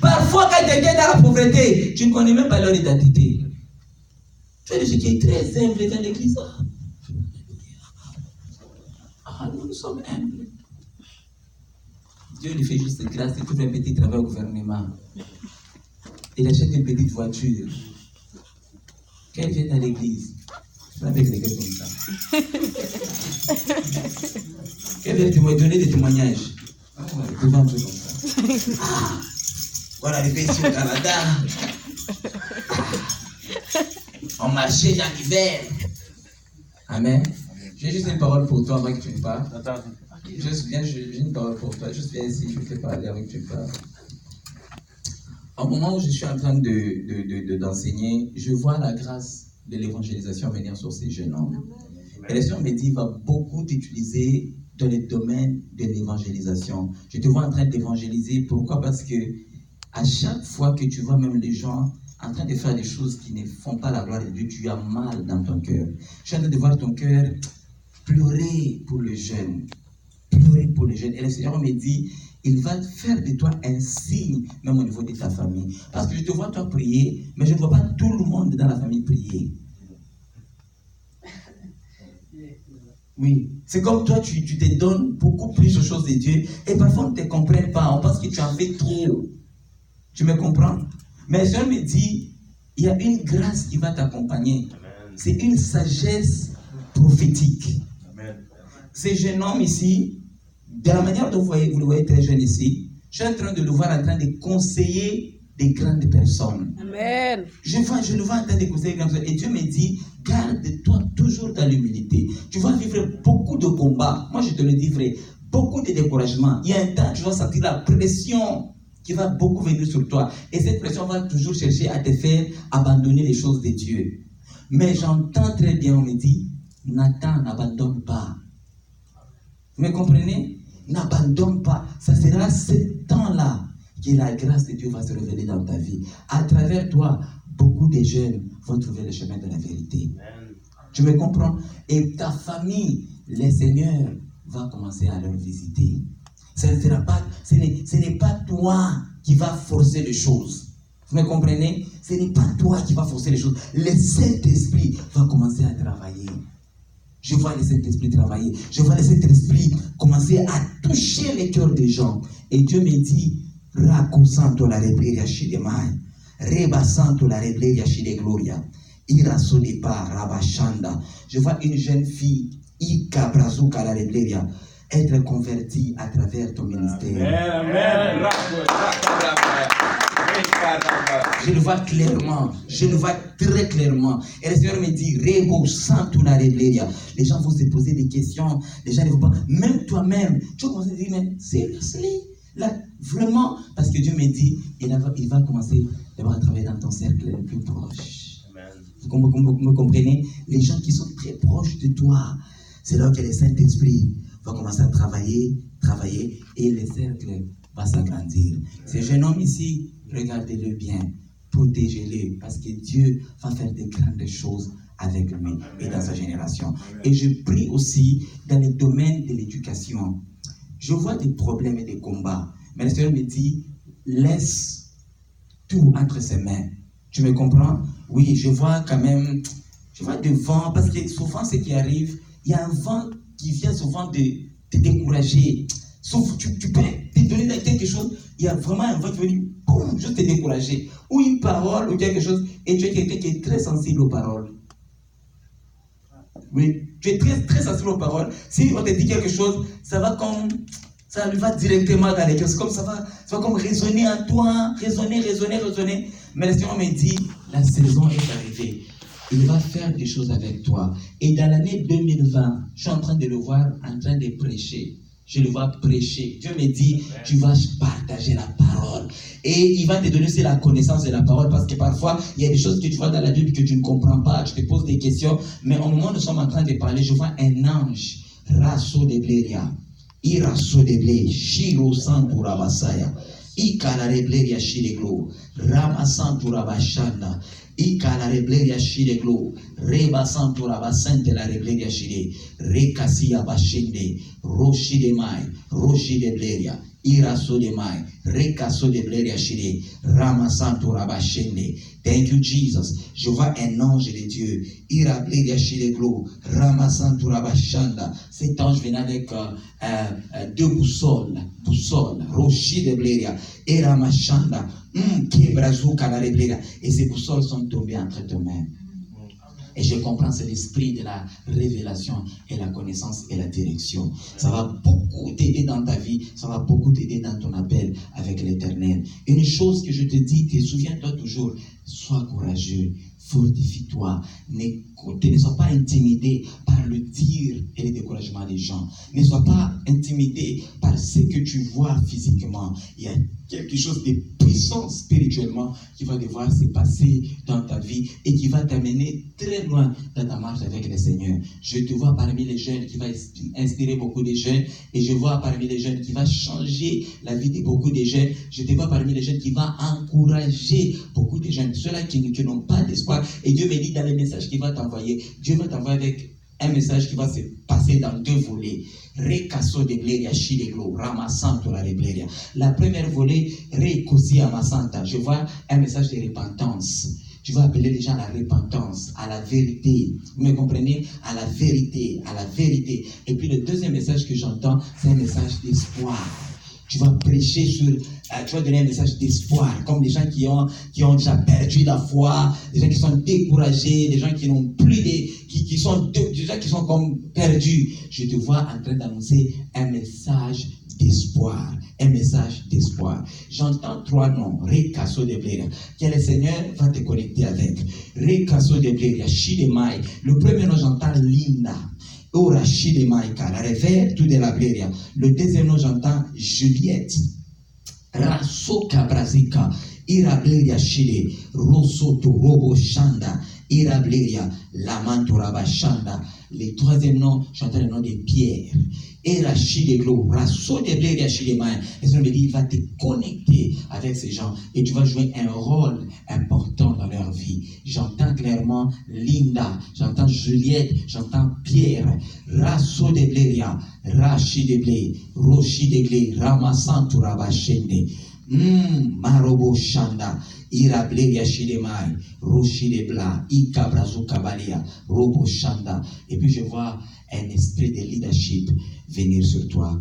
Parfois, quand quelqu'un est dans la pauvreté, tu ne connais même pas leur identité. Tu es celui qui est très humble dans l'église. Nous sommes humbles. Dieu lui fait juste grâce, il trouve un petit travail au gouvernement. Il achète une petite voiture. Quand il vient dans l'église, avec les gars comme ça. Quand il vient donner des témoignages, il va un peu comme ça. Voilà, arrivé ici au Canada. On marchait dans l'hiver. Amen. J'ai juste une parole pour toi avant que tu me parles. J'ai une parole pour toi. Juste viens ici, je vais te parler avant que tu me parles. Au moment où je suis en train d'enseigner, je vois la grâce de l'évangélisation venir sur ces jeunes hommes. Et le Seigneur me dit, il va beaucoup t'utiliser dans le domaine de l'évangélisation. Je te vois en train d'évangéliser. Pourquoi? Parce que à chaque fois que tu vois même les gens en train de faire des choses qui ne font pas la gloire de Dieu, tu as mal dans ton cœur. Je suis en train de voir ton cœur pleurer pour les jeunes. Pleurer pour les jeunes. Et le Seigneur me dit, il va faire de toi un signe, même au niveau de ta famille. Parce que je te vois toi prier, mais je ne vois pas tout le monde dans la famille prier. Oui, c'est comme toi, tu te donnes beaucoup plus aux choses de Dieu, et parfois on ne te comprend pas, on pense que tu en fais trop. Tu me comprends? Mais le Seigneur me dit, il y a une grâce qui va t'accompagner. C'est une sagesse prophétique. Amen. Ces jeunes hommes ici, de la manière dont vous le voyez très jeune ici, je suis en train de le voir en train de conseiller des grandes personnes. Amen. Je le vois en train de conseiller des grandes personnes. Et Dieu me dit, garde-toi toujours dans l'humilité. Tu vas vivre beaucoup de combats. Moi, je te le dis vrai. Beaucoup de découragement. Il y a un temps, tu vas sentir la pression qui va beaucoup venir sur toi. Et cette pression va toujours chercher à te faire abandonner les choses de Dieu. Mais j'entends très bien, on me dit, Nathan, n'abandonne pas. Vous me comprenez? N'abandonne pas. Ça sera ce temps-là que la grâce de Dieu va se révéler dans ta vie. À travers toi, beaucoup de jeunes vont trouver le chemin de la vérité. Amen. Tu me comprends? Et ta famille, le Seigneur va commencer à leur visiter. Ce n'est pas toi qui va forcer les choses. Vous me comprenez? Ce n'est pas toi qui va forcer les choses. Le Saint-Esprit va commencer à travailler. Je vois le Saint-Esprit travailler. Je vois le Saint-Esprit commencer à toucher les cœurs des gens. Et Dieu me dit, Racosanto la rebleria shidemai, Rebasanto la rebleria shide gloria, Irasodepa rabashanda. Je vois une jeune fille, Ika brazuka la rebleria, être convertie à travers ton ministère. Amen. Je le vois clairement, je le vois très clairement. Et le Seigneur me dit, Rebo santo la rebleria. Les gens vont se poser des questions, les gens ne vont pas, même toi-même, tu vas commencer à dire, mais seriously, là, vraiment, parce que Dieu me dit, il va commencer d'abord à travailler dans ton cercle le plus proche. Amen. Vous me comprenez? Les gens qui sont très proches de toi, c'est là que le Saint-Esprit va commencer à travailler, et le cercle va s'agrandir. Ce jeune homme ici, regardez-le bien, protégez-le, parce que Dieu va faire de grandes choses avec lui et dans sa génération. Et je prie aussi dans le domaine de l'éducation. Je vois des problèmes et des combats, mais le Seigneur me dit, laisse tout entre ses mains. Tu me comprends? Oui, je vois quand même, je vois des vents, parce que souvent ce qui arrive, il y a un vent qui vient souvent te décourager. Sauf tu peux te donner quelque chose, il y a vraiment un vent qui vient boum, juste te décourager. Ou une parole ou quelque chose, et tu es quelqu'un qui est très sensible aux paroles. Oui, tu es très, très sensible aux paroles. Si on te dit quelque chose, ça lui va directement dans les cœurs. C'est comme ça va comme résonner en toi, résonner. Mais le Seigneur me dit, la saison est arrivée. Il va faire des choses avec toi. Et dans l'année 2020, je suis en train de le voir en train de prêcher. Je le vois prêcher. Dieu me dit, tu vas partager la parole. Et il va te donner aussi la connaissance de la parole. Parce que parfois, il y a des choses que tu vois dans la Bible que tu ne comprends pas. Tu te poses des questions. Mais au moment où nous sommes en train de parler, je vois un ange. Rasso de Bleria. Irasso de Ble. Shiro Santura Basaya. Ikala Rebleria Shireglo. Rama Santura Bashanda. Ikala Rebleria Shireglo. Reba Santura Basante la Rebleria Shire. Rekasiya Bashinde. Roshi de Mai. Roshi de Bleria. Iraso de mai, rekaso de bleria shide, ramasanto rabashende. Thank you, Jesus. Je vois un ange de Dieu. Ira bleria shide glo, ramasanto rabashanda. Cet ange venait avec deux boussoles, rocher de bleria, et ramashanda, kebrazu kanare bleria. Et ces boussoles sont tombées entre tes mains. Et je comprends, c'est l'esprit de la révélation et la connaissance et la direction. Ça va beaucoup t'aider dans ta vie, ça va beaucoup t'aider dans ton appel avec l'Éternel. Une chose que je te dis, souviens-toi toujours, sois courageux, fortifie-toi, ne sois pas intimidé par le dire et le découragement des gens. Ne sois pas intimidé par ce que tu vois physiquement. Il y a quelque chose de puissant spirituellement qui va devoir se passer dans ta vie et qui va t'amener très loin dans ta marche avec le Seigneur. Je te vois parmi les jeunes qui va inspirer beaucoup de jeunes et je vois parmi les jeunes qui va changer la vie de beaucoup de jeunes. Je te vois parmi les jeunes qui va encourager beaucoup de jeunes, ceux-là qui n'ont pas d'espoir. Et Dieu me dit dans les messages qu'il va t'envoyer, Dieu va t'envoyer avec un message qui va se passer dans deux volets. Rekaso de bleria shideglo, ramasanto la rebleria. La première volet, rekosi amasanta. Je vois un message de repentance. Tu vas appeler les gens à la repentance, à la vérité. Vous me comprenez? À la vérité, à la vérité. Et puis le deuxième message que j'entends, c'est un message d'espoir. Tu vas prêcher sur, tu vas donner un message d'espoir, comme des gens qui ont déjà perdu la foi, des gens qui sont découragés, des gens qui n'ont plus qui sont comme perdus. Je te vois en train d'annoncer un message d'espoir, un message d'espoir. J'entends trois noms, Rekaso de Bleria, que le Seigneur va te connecter avec. Rekaso de Bleria, Shidemai. Le premier nom, j'entends Linda. Orachide Maïka, la révère tout de la Bleria. Le deuxième nom, j'entends Juliette. Rasoka Brazika, Irableria Chile, Rosoto Robo Shanda, Irableria, Lamanto Rabashanda. Le troisième nom, j'entends le nom de Pierre. Erachide Glo, Raso de Bleria Chile Maï. Et ça me dit, il va te connecter avec ces gens et tu vas jouer un rôle important dans leur vie. J'entends clairement Linda, j'entends Juliette, j'entends Pierre, Raso de Bleria, Rachi de Ble, Rochi de Gle, Ramasantu Rabashende, Marobo Shanda, Irableria Shidemai, Rochi de Bla, Ika Brazo Kabalia, Robo Shanda. Et puis je vois un esprit de leadership venir sur toi.